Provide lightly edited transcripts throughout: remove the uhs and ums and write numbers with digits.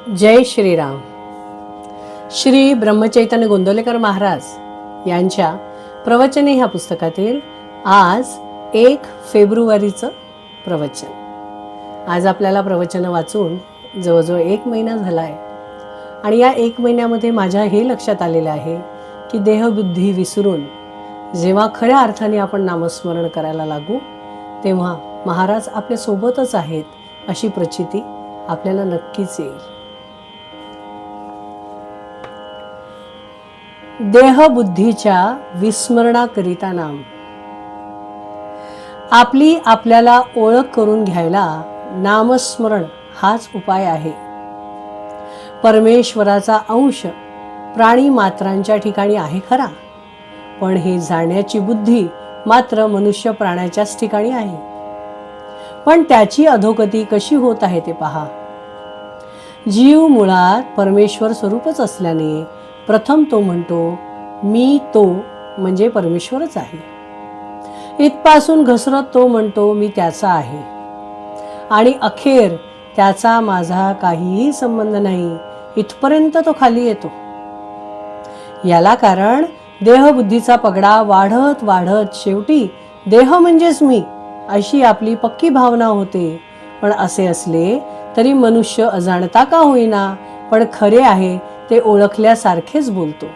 जय श्रीराम. श्री ब्रह्मचैतन्य गोंदवलेकर महाराज यांच्या प्रवचने ह्या पुस्तकातील आज 1 फेब्रुवारीचं प्रवचन. आज आपल्याला प्रवचन वाचून जवळजवळ 1 महिना झाला आहे आणि या 1 महिन्यामध्ये माझ्या हे लक्षात आलेलं आहे की देहबुद्धी विसरून जेव्हा खऱ्या अर्थाने आपण नामस्मरण करायला लागू तेव्हा महाराज आपल्या सोबतच आहेत अशी प्रचिती आपल्याला नक्कीच येईल. देहबुद्धीच्या विस्मरणाकरिता नाम. आपली आपल्याला ओळख करून घ्यायला नामस्मरण हाच उपाय आहे. परमेश्वराचा अंश प्राणी मात्रांच्या ठिकाणी आहे खरा, पण हे जाण्याची बुद्धी मात्र मनुष्य प्राण्याच्याच ठिकाणी आहे. पण त्याची अधोगती कशी होत आहे ते पहा. जीव मुळात परमेश्वर स्वरूपच असल्याने प्रथम तो म्हणतो मी तो म्हणजे परमेश्वरच आहे. इथपासून घसरत तो म्हणतो मी त्याचा आहे आणि अखेर त्याचा माझा काहीही संबंध नाही इथपर्यंत तो खाली येतो. याला कारण देहबुद्धीचा पगडा वाढत वाढत शेवटी देह म्हणजेच मी अशी आपली पक्की भावना होते. पण असे असले तरी मनुष्य अजाणता का होईना पण खरे आहे ते ओळखल्यासारखेच बोलतो.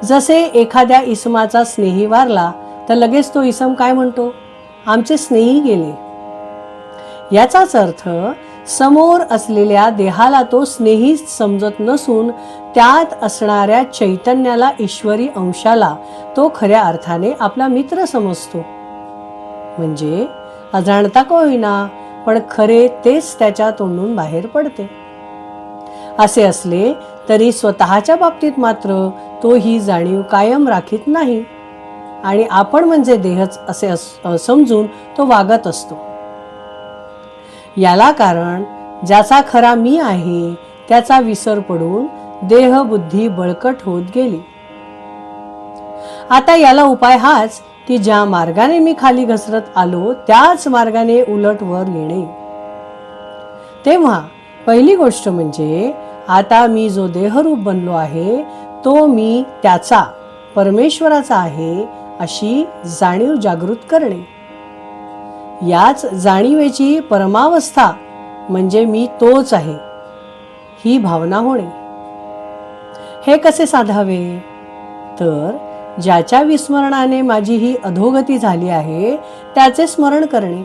जसे एखाद्या इसमाचा स्नेही वारला तर लगेच तो इसम काय म्हणतो, आमचे स्नेही गेले. याचाच अर्थ समोर असलेल्या देहाला तो स्नेहीच समजत नसून त्यात असणाऱ्या चैतन्याला, ईश्वरी अंशाला तो खऱ्या अर्थाने आपला मित्र समजतो. म्हणजे अजाणता का होईना पण खरे तेच त्याच्या तोंडून बाहेर पडते. असे असले तरी स्वतःच्या बाबतीत मात्र तो ही जाणीव कायम राखीत नाही आणि आपण म्हणजे देहच असे समजून तो वागत असतो. याला कारण ज्याचा खरा मी आहे त्याचा विसर पडून देहबुद्धी बळकट होत गेली. आता याला उपाय हाच की ज्या मार्गाने मी खाली घसरत आलो त्याच मार्गाने उलट वर येणे. तेव्हा पहिली गोष्ट म्हणजे आता मी जो देहरूप बनलो आहे तो मी त्याचा परमेश्वराचा आहे अशी जाणीव जागृत करणे. याच जाणीवेची परमावस्था म्हणजे मी तोच आहे ही भावना होणे. हे कसे साधावे तर ज्याच्या विस्मरणाने माझी ही अधोगती झाली आहे त्याचे स्मरण करणे.